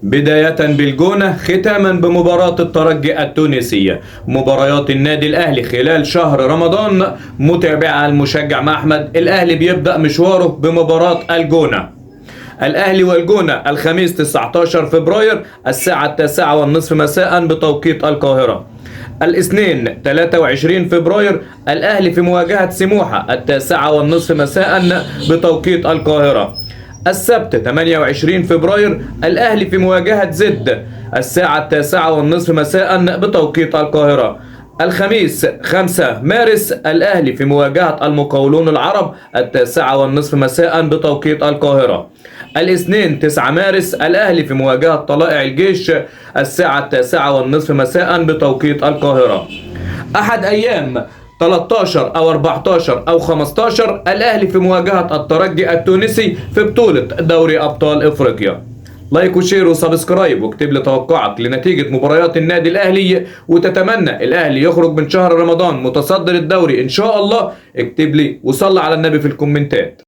بداية بالجونة ختاما بمباراة الترجي التونسية. مباريات النادي الأهلي خلال شهر رمضان متابعها المشجع مع أحمد. الأهلي بيبدأ مشواره بمباراة الجونة. الأهلي والجونة الخميس 19 فبراير الساعة 9:30 مساء بتوقيت القاهرة. الاثنين 23 فبراير الأهلي في مواجهة سموحة 9:30 مساء بتوقيت القاهرة. السبت 28 فبراير الأهلي في مواجهة زد الساعة 9:30 مساء بتوقيت القاهرة. الخميس 5 مارس الأهلي في مواجهة المقاولون العرب 9:30 مساء بتوقيت القاهرة. الاثنين 9 مارس الأهلي في مواجهة طلائع الجيش الساعة 9:30 مساء بتوقيت القاهرة. أحد أيام 13 أو 14 أو 15 الأهلي في مواجهة الترجي التونسي في بطولة دوري أبطال إفريقيا. لايك وشير وسبسكرايب واكتب لي توقعك لنتيجة مباريات النادي الأهلي، وتتمنى الأهلي يخرج من شهر رمضان متصدر الدوري إن شاء الله. اكتب لي وصل على النبي في الكومنتات.